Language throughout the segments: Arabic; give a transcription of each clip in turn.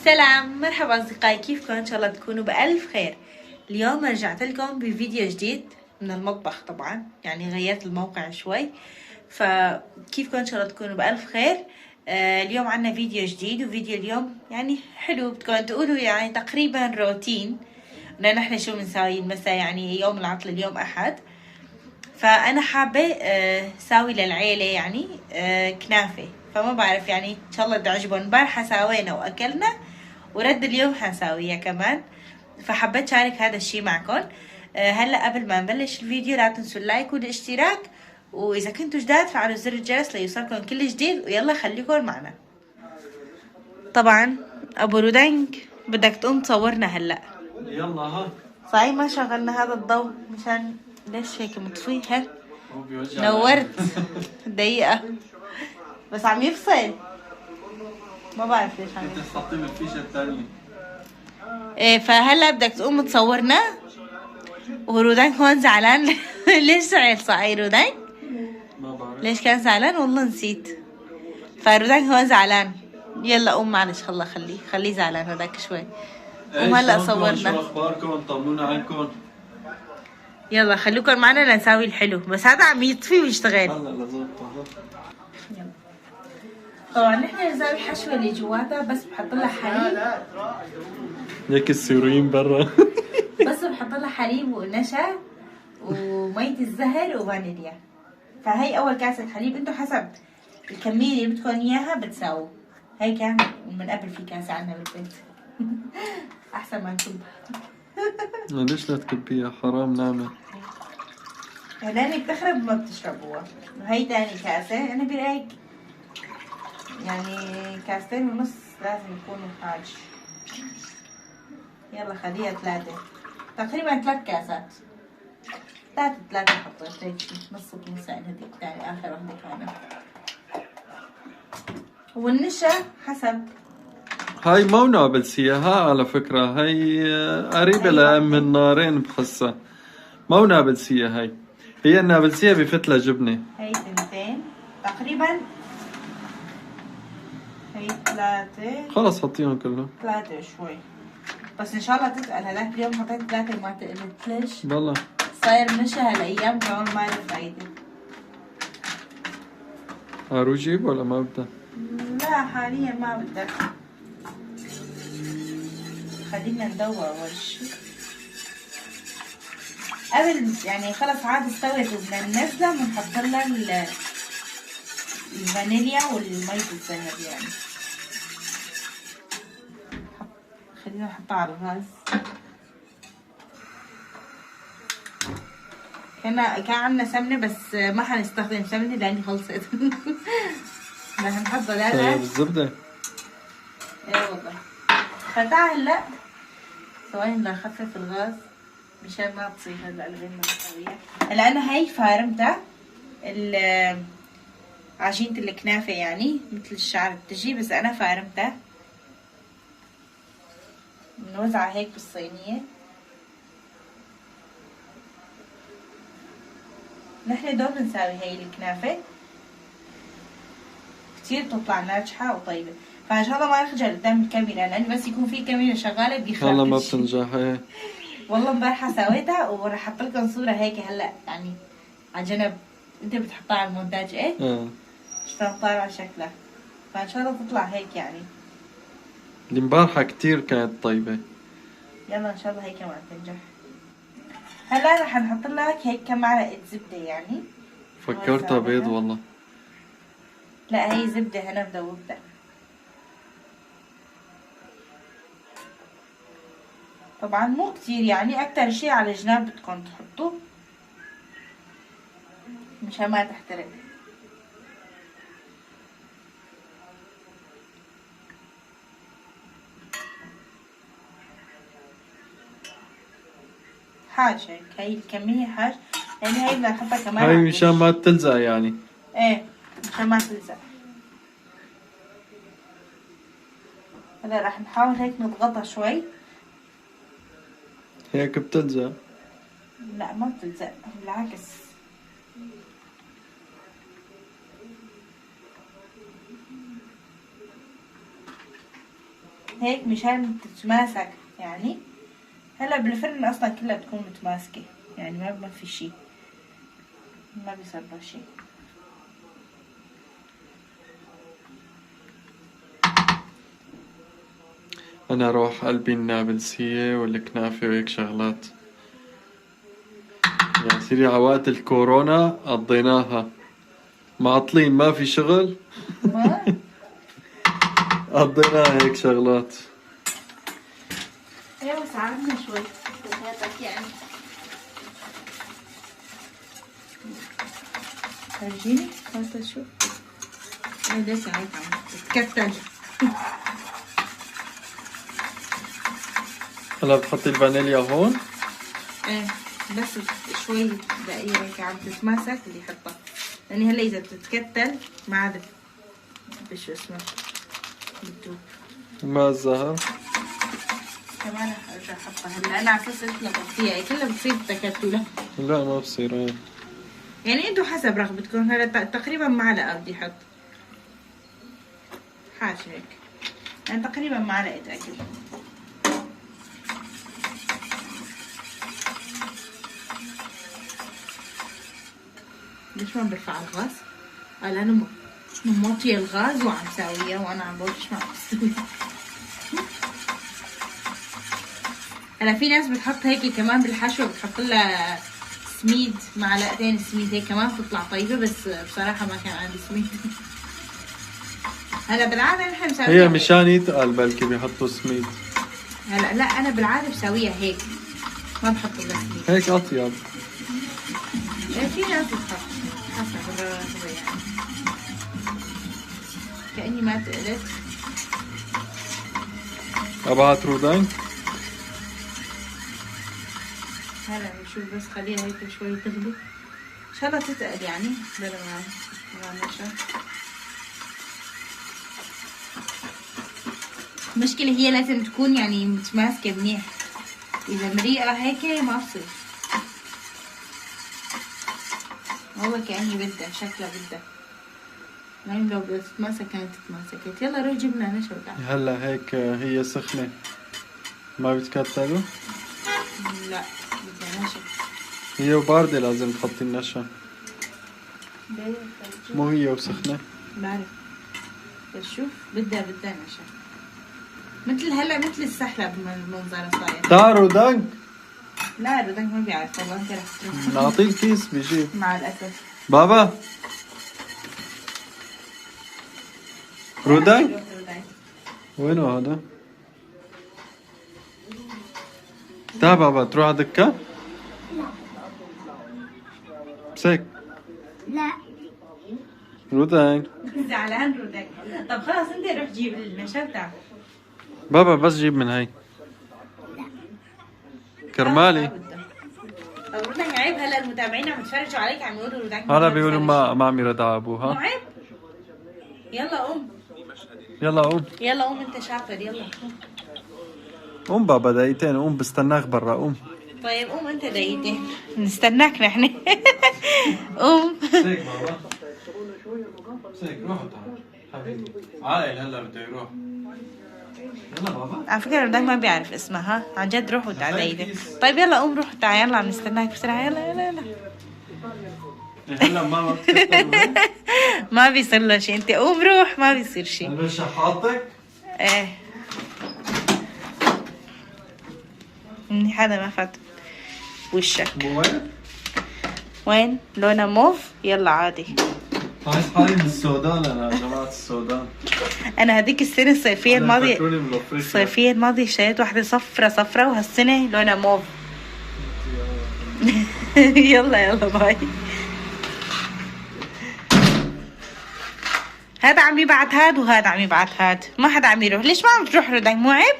سلام، مرحبا أصدقائي، كيفكم؟ إن شاء الله تكونوا بألف خير. اليوم رجعت لكم بفيديو جديد من المطبخ. طبعا يعني غيرت الموقع شوي، فكيفكم؟ إن شاء الله تكونوا بألف خير. اليوم عنا فيديو جديد، وفيديو اليوم يعني حلو، بدكم تقولوا يعني تقريبا روتين إن نحن شو بنساوي المساء، يعني يوم العطلة، اليوم أحد. فأنا حابة ساوي للعيلة يعني كنافة، فما بعرف يعني إن شاء الله تعجبهم. امبارحة ساوينا وأكلنا، ورد اليوم حنساويها كمان، فحبيت شارك هذا الشي معكم. هلا قبل ما نبلش الفيديو لا تنسوا اللايك والاشتراك، واذا كنتوا جداد فعلوا زر الجرس ليوصلكم كل جديد، ويلا خليكم معنا. طبعا ابو رودنج بدك تقوم تصورنا هلا. يلا ها. صحيح ما شغلنا هذا الضوء مشان ليش هيك مطفي؟ هيك هو بيوجع نورت دقيقة بس عم يفصل، ما بعرف ليش عم انت يفصل. تحطي بالفيشه الثانيه. فهلا بدك تقوم تصورنا، ورودان هون زعلان. ليش زعل صحيح رودان؟ ما بعرف ليش كان زعلان؟ والله نسيت. فرودان هون زعلان. يلا قوم معلش، خليه زعلان هذاك شوي. قوم هلا صورنا. شو اخباركم؟ طمنونا عنكم. يلا خليكم معنا لنساوي الحلو، بس هذا عم يطفي ويشتغل. هلا لزبطه. طبعا نحن نساوي الحشوه اللي جواتها، بس بحط لها حليب. هيك السوريين برا. بس بحط لها حليب ونشا ومية الزهر وفانيليا. فهي اول كاسة حليب، انتو حسب الكمية اللي بدكم اياها بتساووا. هي كان من قبل في كاسة عنا بالبيت. احسن ما نكب. ليش لا تكبيها؟ حرام نعمل. هداني بتخرب ما بتشربوها. وهي تاني كاسة، انا برايك يعني كاستين ونص لازم يكونوا حاج. يلا خليها 3، تقريبا 3 كاسات. 3 حطيت هيك نص كيسان، هذيك تاني اخر وحدة كانت. والنشا حسب. هاي مو نابلسية ها على فكرة، هاي قريبة لأم النارين بحسها. مو نابلسية هاي. هي النابلسية بفتلة جبنة. هي 2 تقريبا. هي 3. خلص حطيهم كلهم. 3 شوي بس ان شاء الله تتقل. هذاك اليوم حطيت 3 ما تقلت. ليش؟ والله صاير نشا هالايام كمان ما له فايدة. هارو جيب ولا ما بدها؟ لا حاليا ما بدك. خلينا ندور اول شي قبل يعني خلص عاد استوت وبدنا ننزلها، بنحط لها الفانيليا والمي الزهر يعني. خلينا نحطها على الغاز. كان عندنا سمنة بس ما حنستخدم سمنة لأني خلصت. بدنا نحط بدالها بالزبدة. ايه والله. فتعال هلا ثواني بدنا نخفف الغاز مشان ما تصير هلا الغنة قوية. هلا أنا هي فارمتها عجينة الكنافة يعني مثل الشعر بتجي، بس أنا فارمتها. بنوزعها هيك بالصينية. نحن دوب نساوي هي الكنافة كتير بتطلع ناجحة وطيبة، فإن شاء الله ما نخجل قدام الكاميرا، لأن بس يكون في كاميرا شغالة بيخرب والله كل ما شي. بتنجح ايه. والله امبارحة سويتها ورح احط لكم صورة هيك هلا يعني على جنب. انت بتحطها على المونتاج ايه؟ شلون طالعة شكلها، فان شاء الله تطلع هيك يعني. اللي مبارحة كتير كانت طيبة. يلا ان شاء الله هيك كمان تنجح. هلا رح نحط لك هيك كم معلقة زبدة يعني. فكرتها بيض والله. لا هي زبدة، هنا بدوبتها. طبعا مو كتير يعني، اكتر شي على الجناب بدكم تحطوه مشان ما تحترق. حاج هيك هي الكمية حاج، لأن هي بدنا نحطها كمان هاي على مشان الوش. ما تلزق يعني. ايه مشان ما تلزق. هلا راح نحاول هيك نضغطها شوي. هيك بتلزق. لا ما بتلزق بالعكس. هيك مشان تتماسك يعني. هلا بالفرن اصلا كلها بتكون متماسكة يعني ما في شي، ما بيصير لها شي. أنا روح قلبي النابلسية والكنافة وهيك شغلات. يا سيدي على وقت الكورونا قضيناها معطلين، ما في شغل. ما قضيناها هيك شغلات. ايوه ساعدنا شوي بهذاك يعني. فرجيني هات شوف. هيدا هيك عم تتكتل. هلا بتحطي الفانيليا هون؟ ايه بس شوي دقيقة هيك عم تتماسك بدي احطها، لاني هلا اذا بتتكتل ما عاد بشو اسمه بتدوب. ما الزهر؟ كمان ارجع احطها هلا. انا على اساس انت بطيئة هي كلها بتصير تكتلة. لا ما بصير هيك. يعني انتو حسب رغبتكم. هلا تقريبا معلقة بدي احط حاجة هيك، يعني تقريبا معلقة اكل. ليش ما برفع الغاز؟ قال انا موطية الغاز وعم ساويها وانا عم بقول ليش ما عم بسوي. هلا في ناس بتحط هيك كمان بالحشوة، بتحط لها سميد، معلقتين سميد هيك كمان بتطلع طيبة، بس بصراحة ما كان عندي سميد. هلا بالعادة نحن مسويها هي مشان يتقل بلكي بيحطوا سميد. هلا لا انا بالعادة بسويها هيك ما بحط لها سميد. هيك أطيب. في ناس بتحط حسب الرغبة يعني. كأني ما تقلت. أبعت رودان؟ هلا بشوف بس خليها هيك شوي تغلي ان شاء الله تتقل يعني بلا ما نشا. المشكلة هي لازم تكون يعني متماسكة منيح، اذا مريقة هيك ما بصير. والله كأني بدها شكلها بدها يعني لو بدها تتماسك كانت تتماسكت. يلا روح جبنا نشا وتعال. هلا هيك هي سخنة ما بتكتلوا؟ لا بدها نشا. هي وباردة لازم تحطي النشا، مو هي وسخنة. بعرف بس شوف بدها نشا مثل هلا مثل السحلب منظرها صاير. تعال رودان. لا رودك ما بيعرف والله. انت رح تروح نعطيه الكيس بيجيب. مع الاسف. بابا رودان وينه هذا؟ تعال بابا تروح على دكة؟ مسك لا رودان. زعلان رودك. طب خلاص انت روح جيب النشا وتعال. بابا بس جيب من هاي كرمالي. طب رودك عيب. هلا المتابعين عم يتفرجوا عليك عم يقولوا رودك هلا بيقولوا ما عم يرضى ابوها. مو عيب. يلا قوم يلا قوم يلا قوم انت شاطر. يلا قوم بابا دقيقتين قوم بستناك برا قوم. طيب قوم انت دقيقتين نستناك نحن. قوم. مسك بابا مسك روح تعال حبيبي. عائل هلا بده يروح. يلا بابا. على فكرة رودك ما بيعرف اسمها عن جد. روح وتعال دقيقتين. طيب يلا قوم روح وتعال. يلا عم نستناك بسرعة. يلا يلا يلا. هلا ماما بتكتب. ما بيصير له شيء. انت قوم روح ما بيصير شيء. انا شحاطك. ايه منيح. هذا ما فات وشك. وين لونها موف. يلا عادي. عايز حالي من السودان. انا جماعة السودان. انا هذيك السنة الصيفية الماضية الصيفية الماضية اشتريت واحدة صفرة وهالسنة لونها موف. يلا يلا باي. هذا عم يبعت هاد وهذا عم يبعت هاد. ما حدا عم يروح. ليش ما عم تروح رودك؟ مو عيب.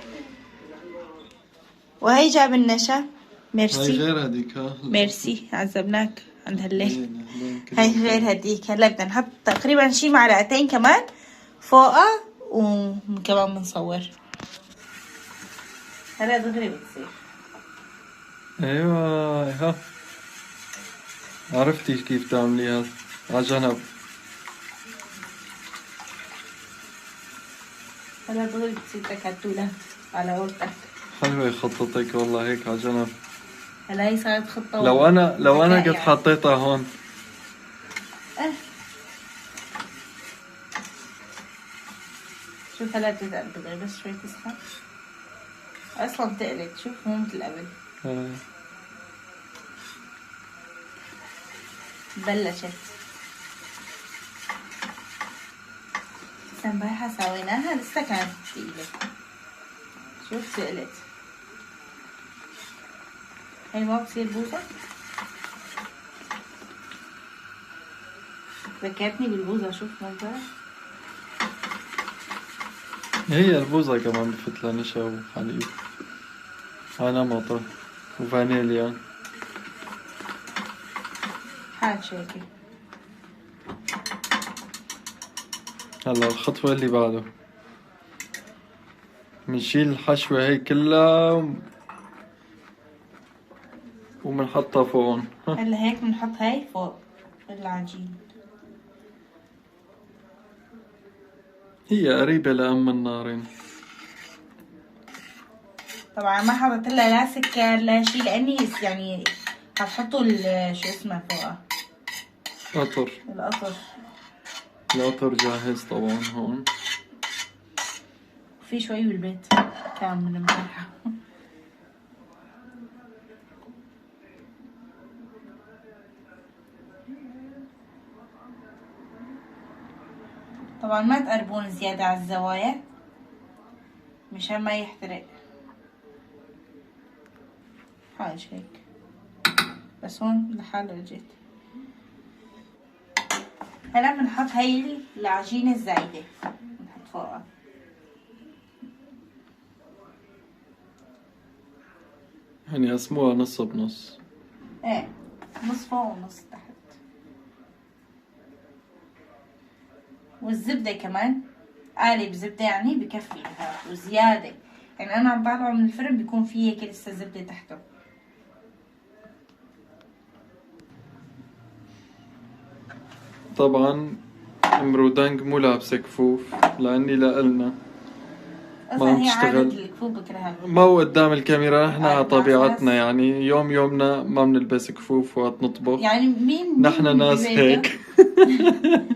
وهي جاب النشا. هاي ميرسي غير هذيك. ها ميرسي عذبناك عند هالليل. هاي غير هديك. هلا بدنا نحط تقريبا شي معلقتين كمان فوقها وكمان بنصور. هلا دغري بتصير. ايوه ها عرفتي كيف تعمليها على جنب. هلا دغري بتصير تكتلات على قولتك. حلوة خطتك والله هيك على جنب. هلا هي صارت خطة. لو انا قد يعني. حطيتها هون. شوف هلا بتتقل دغري بس شوي تسخن. اصلا تقلت شوف مو مثل قبل. بلشت. امبارحة سويناها لسه كانت تقيلة. شوف تقلت. هي ما بتصير بوظة. ذكرتني بالبوظة. شوف منظرها. هي البوظة كمان بفت لها نشا وحليب على مطر وفانيليا. حاج شاكي. هلا الخطوة اللي بعده بنشيل الحشوة هي كلها وبنحطها فوقهم. هلا هيك بنحط هاي فوق العجين. هي قريبة لأم النارين. طبعا ما حطيت لها لا سكر لا شي لاني يعني هتحطوا شو اسمه فوقها. قطر. القطر جاهز طبعا هون. في شوي بالبيت كان من امبارحة. طبعا ما تقربون زيادة على الزوايا مشان ما يحترق. حاج هيك بس هون لحاله رجيت. هلا بنحط هاي العجينة الزايدة بنحط فوقها. يعني قسموها نص بنص. ايه نص فوق ونص تحت. والزبدة كمان قالب زبدة يعني بكفي لها وزيادة. يعني أنا عم طالعه من الفرن بيكون فيه هيك لسه زبدة تحته. طبعا مرودانج مو لابسة كفوف لأني لقلنا أصلا هي عادة الكفوف بكرهها. ما هو قدام الكاميرا. نحن على طبيعتنا يعني يومنا ما بنلبس كفوف وقت نطبخ. يعني مين نحن ناس هيك.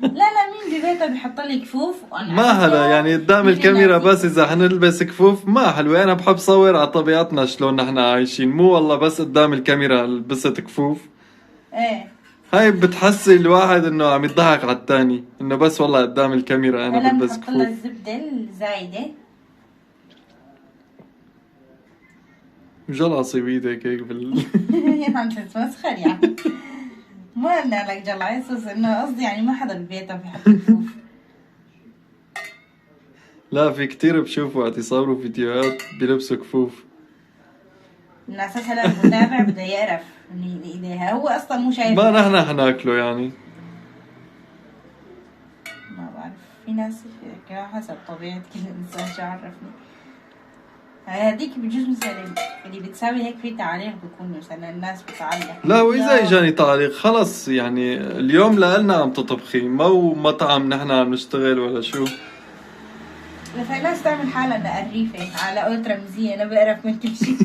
لا مين ببيته بيحط لي كفوف ما حدا يعني قدام الكاميرا بس اذا حنلبس كفوف ما حلوة. انا بحب صور على طبيعتنا شلون نحن عايشين مو والله بس قدام الكاميرا لبست كفوف. ايه هاي بتحسي الواحد انه عم يضحك على الثاني انه بس والله قدام الكاميرا انا بلبس كفوف. هلا الزبدة الزايدة. جلعصي بيدك هيك عم تتمسخر يعني. ما قلنا لك جلعيص انه قصدي يعني ما حدا ببيته بيحط كفوف. لا في كتير بشوفوا وقت يصوروا فيديوهات بيلبسوا كفوف. الناس هلا المتابع بده يقرف من ايديها هو اصلا مو شايف. ما نحن حناكله يعني. ما بعرف في ناس حسب طبيعة كل انسان شو عرفني. هذيك بجوز مثلا اللي بتساوي هيك في تعليق بكون مثلا الناس بتعلق. لا واذا اجاني تعليق خلص يعني اليوم لقلنا عم تطبخي مو مطعم نحن عم نشتغل ولا شو. في ناس تعمل حالها انها قريفة على قولة رمزية انا بقرف من كل شيء.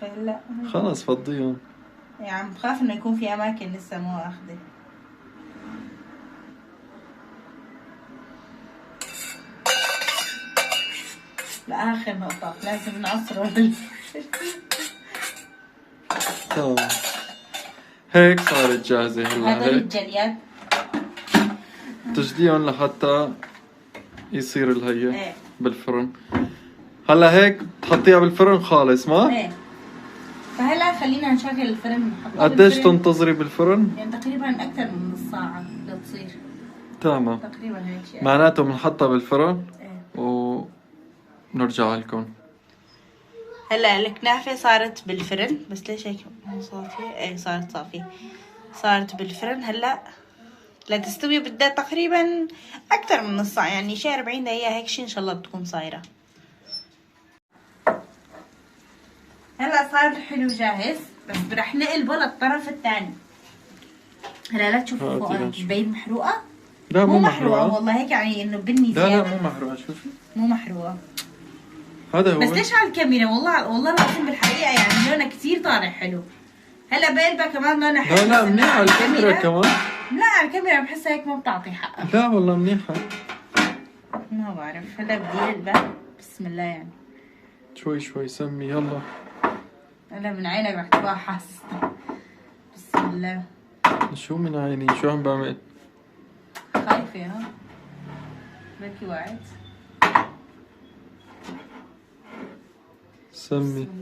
فهلا خلص فضيهم. يعني عم بخاف انه يكون في اماكن لسه مو اخذه. لآخر نقطة لازم نعصره. تمام هيك صارت جاهزة. هلا هدول هيك الجليات تجديهم لحتى يصير الهية ايه. بالفرن. هلا هيك تحطيها بالفرن خالص ما؟ ايه. فهلا خلينا نشغل الفرن. قديش تنتظري بالفرن؟ يعني تقريبا اكثر من نص ساعة لتصير. تمام تقريبا هيك شيء. معناته بنحطها بالفرن ايه. ونرجع لكم. هلا الكنافة صارت بالفرن بس ليش هيك مو صافية؟ ايه صارت صافية. صارت بالفرن هلا لتستوي بدها تقريبا اكثر من نص ساعة يعني شي 40 دقيقة هيك شي ان شاء الله بتكون صايرة. هلا صار الحلو جاهز بس رح نقلبه للطرف الثاني. هلا لا تشوفوا هاتي فوق نشوف. مبين محروقة. لا مو مو محروقة محروقة. والله، هيك يعني انه بني لا زيادة. مو محروقة، شوفي مو محروقة. هذا هو. بس ليش على الكاميرا والله العظيم بالحقيقة يعني لونها كثير طالع حلو. هلا بقلبها كمان لونها حلو. لا منيحة على الكاميرا كمان. لا على الكاميرا بحسها هيك ما بتعطي حقها. لا والله منيحة. ما بعرف. هلا بدي اقلبها. بسم الله يعني. شوي سمي يلا. هلا من عينك رح تبقى حاسة. بسم الله. شو من عيني؟ شو عم بعمل؟ خايفة ها؟ بركي وقعت. سمي. بسم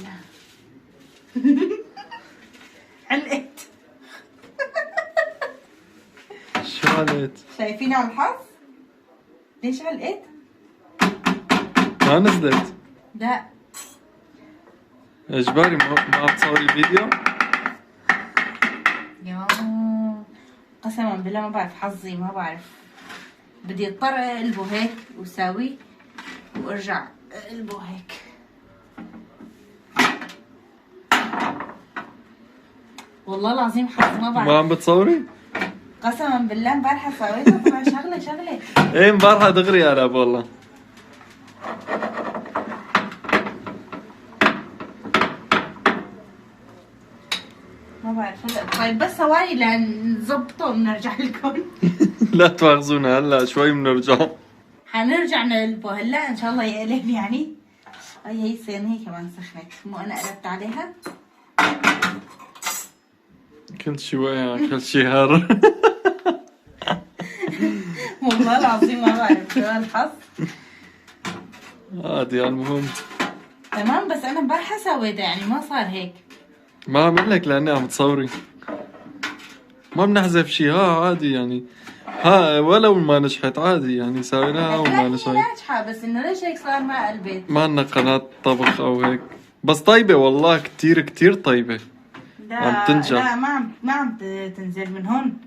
الله. علقت. شو علقت؟ شايفين على الحظ؟ ليش علقت؟ ما نزلت. لا اجباري ما عم تصوري فيديو؟ يا قسما بالله ما بعرف حظي، ما بعرف. بدي اضطر اقلبه هيك وساوي وارجع اقلبه هيك. والله العظيم حظ ما بعرف. ما عم بتصوري؟ قسما بالله امبارحة سويتها طلع شغلة. ايه مبارحة دغري قلب والله. ما بعرف. هلا طيب بس ثواني لنظبطه وبنرجع لكم. لا تواخذونا هلا شوي بنرجع. حنرجع نقلبه هلا ان شاء الله يقلب يعني. هي الصينية كمان سخنت، مو انا قلبت عليها. كل شي واقع كل شي هار. والله العظيم ما بعرف شو هالحظ. عادي المهم. تمام بس انا امبارحة سويتها يعني ما صار هيك. ما عم لك لاني عم تصوري. ما بنحذف شي، ها عادي يعني. ها ولو ما نجحت عادي يعني سويناها او ما هي نجحت. ناجحة بس انه ليش هيك صار ما قلبت. ما عنا قناة طبخ او هيك. بس طيبة والله كتير طيبة. لا عم تنجح. لا ما عم تنزل من هون،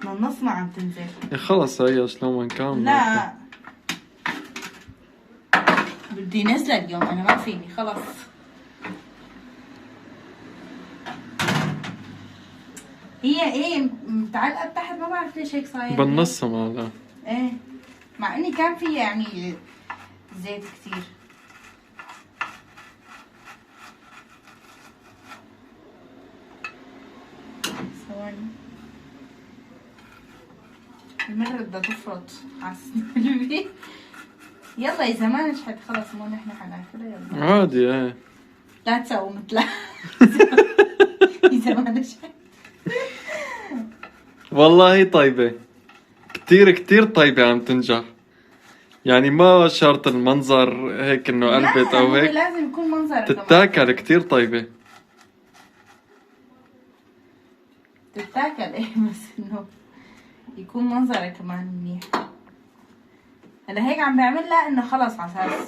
من النص ما عم تنزل. يا خلص هي شلون ما كان. لا بدي نزلها اليوم انا ما فيني خلص. هي ايه متعلقة تحت ما بعرف ليش هيك صاير. بالنص مالها. ايه مع اني كان في يعني زيت كثير. ثواني المرة بدها تفرط حاسة قلبي. يلا اذا ما نجحت خلص مو نحن حناكلها. يلا عادي ايه. لا تسووا مثلها. اذا ما نجحت. والله طيبة كتير طيبة عم تنجح. يعني ما شرط المنظر هيك انه قلبت او لا هيك. لازم يكون منظر تتاكل كتير طيبة. تتاكل ايه بس انه يكون منظرها كمان منيح. هلا هيك عم بعملها انه خلص على اساس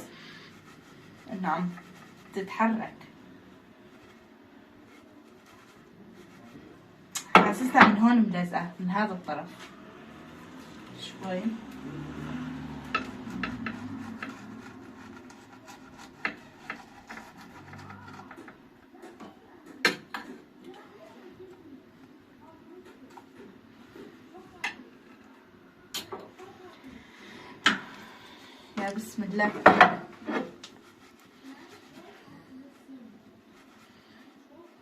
انه عم تتحرك. حاسسها من هون ملزقة من هذا الطرف شوي. يا بسم الله.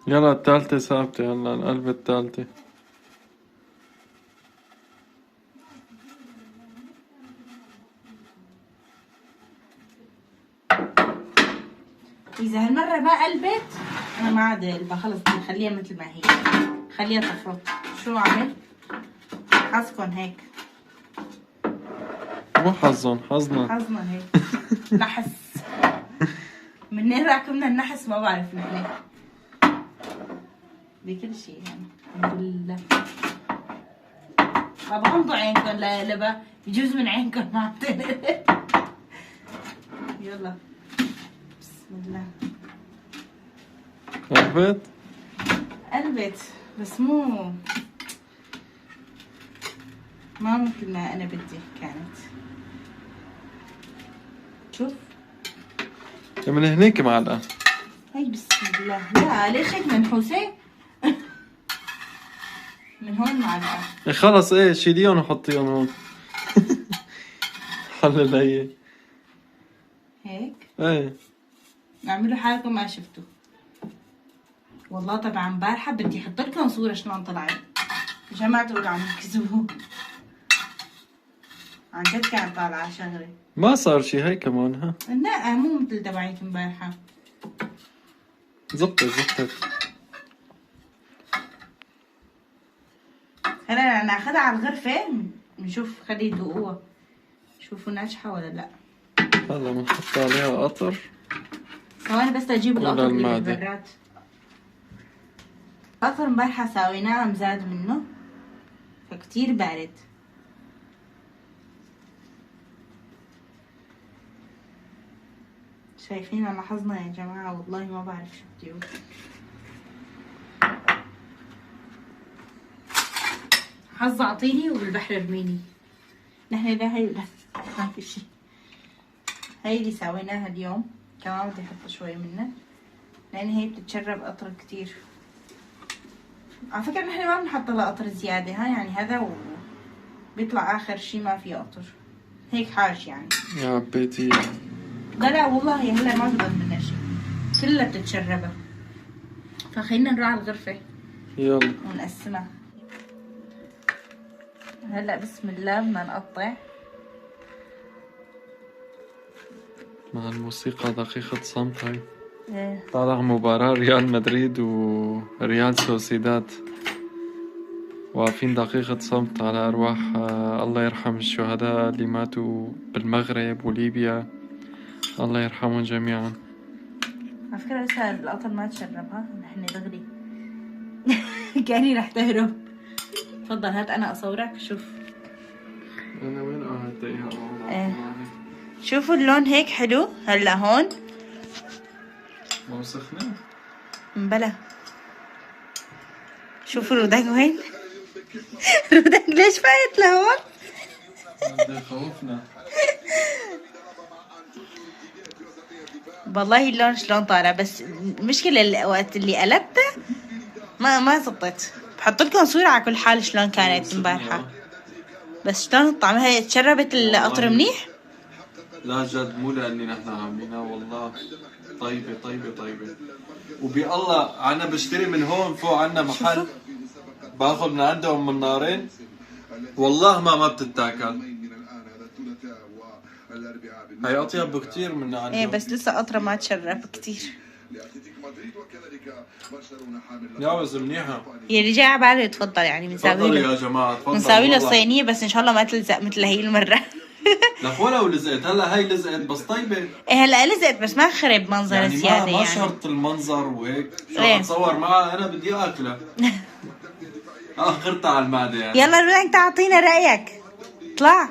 يلا الثالثة ثابتة هلا القلب الثالثة. إذا هالمرة ما قلبت أنا ما عاد قلبها خلص بدي خليها مثل ما هي. خليها تفرط. شو عمل؟ حظكن هيك. مو حظهم حظنا. حظنا هيك. نحس. منين راكبنا النحس ما بعرف نحن. بكل شيء يعني الحمد لله. طب غمضوا عينكم لقلبها يجوز من عينكم ما عم تقلب. يلا بسم الله. قلبت؟ قلبت بس مو ما مثل ما انا بدي كانت. شوف من هنيك معلقة. هي بسم الله. لا ليش هيك منحوسة؟ من هون معلقة. خلص ايه شيليهم وحطيهم هون. حلل هي هيك ايه اعملوا حالكم ما شفتوا. والله طبعا امبارحة بدي احط لكم صورة شلون طلعت. جماعة تقولوا عم يكذبوا. عن جد كانت طالعة شغلة. ما صار شي هي كمان ها. لا مو مثل تبعيت امبارحة. زبطت. هلا ناخذها على الغرفة نشوف خلي يذوقوها. شوفوا ناجحة ولا لا. هلا بنحط عليها قطر. ثواني بس اجيب ولا القطر اللي المعدة. بالبراد. قطر امبارحة ساويناه مزاد منه فكتير بارد. شايفين لاحظنا يا جماعة والله ما بعرف شو بدي اقول. حظ اعطيني وبالبحر ارميني. نحن لا هي ولا ما في شي. هاي اللي سويناها اليوم كمان بدي احط شوي منها لان هي بتتشرب قطر كتير. على فكرة نحن ما بنحط لها قطر زيادة ها يعني هذا بيطلع اخر شي ما في قطر هيك حاج يعني. يا عبيتي. لا والله هي هلا ما بضل منها شي كلها بتتشربها. فخلينا نروح على الغرفة يلا ونقسمها. هلا بسم الله بدنا نقطع. مع الموسيقى دقيقة صمت هاي. ايه طالع مباراة ريال مدريد وريال سوسيداد، واقفين دقيقة صمت على أرواح الله يرحم الشهداء اللي ماتوا بالمغرب وليبيا، الله يرحمهم جميعا. على فكرة لسه القطر ما تشربها نحن دغري. كأني رح تهرب. تفضل هات أنا أصورك. شوف أنا وين قعدتيها؟ ايه شوفوا اللون هيك حلو. هلا هون مو سخنة؟ مبلا. شوفوا رودك وين. رودك ليش فايت لهون؟ بدي خوفنا. والله اللون شلون طالع بس المشكلة وقت اللي قلبته ما زبطت. بحط لكم صورة على كل حال شلون كانت امبارحة بس شلون طعمها. تشربت القطر منيح؟ لا جد مو لاني نحن عاملينها والله طيبة وبالله عنا بشتري من هون فوق عنا محل باخذ من عندهم من نارين والله ما بتتاكل. هي اطيب بكتير من عندهم. ايه بس لسه قطرة ما تشرب كتير. يا بس منيحة. يلي جاي على باله يتفضل يعني بنساوي تفضلوا له. يا جماعة تفضلوا. بنساوي له صينية بس ان شاء الله ما تلزق مثل هي المرة. لك ولو لزقت هلا هي لزقت بس طيبة. ايه هلا لزقت بس ما خرب منظر يعني زيادة ما يعني. شرط المنظر وهيك شو إيه. اتصور معها انا بدي اكلها. اخرتها على المعدة يعني. يلا رودك تعطينا رأيك. اطلع.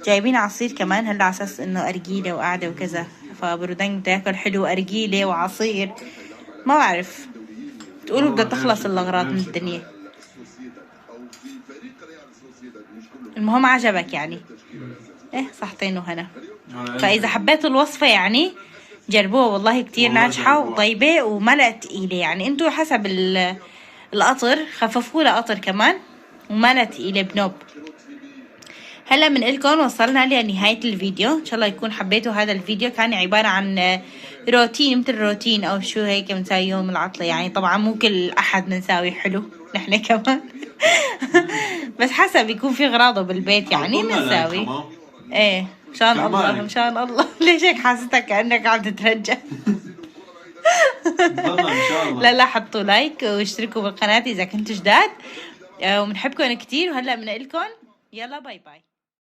جايبين عصير كمان هلا على اساس انه ارجيلة وقاعدة وكذا فبرودان بده ياكل حلو ارجيلة وعصير. ما بعرف تقولوا بدها تخلص الاغراض من الدنيا. المهم عجبك يعني. ايه صحتين وهنا. فاذا حبيتوا الوصفة يعني جربوها والله كتير والله ناجحة جربوها. وطيبة وما تقيلة يعني. انتوا حسب القطر خففوا لها قطر كمان وما تقيلة بنوب. هلا بنقلكم وصلنا لنهاية الفيديو. ان شاء الله يكون حبيتوا هذا الفيديو. كان عبارة عن روتين مثل روتين او شو هيك بنساوي يوم العطلة يعني. طبعا مو كل احد بنساوي حلو نحن كمان. بس حسب يكون في غراضه بالبيت يعني بنساوي. ايه مشان الله مشان الله. ليش هيك حاسستك كأنك عم تترجى. والله ان شاء الله. لا حطوا لايك واشتركوا بالقناة اذا كنتوا جداد وبنحبكم كتير. وهلا بنقلكم يلا باي باي.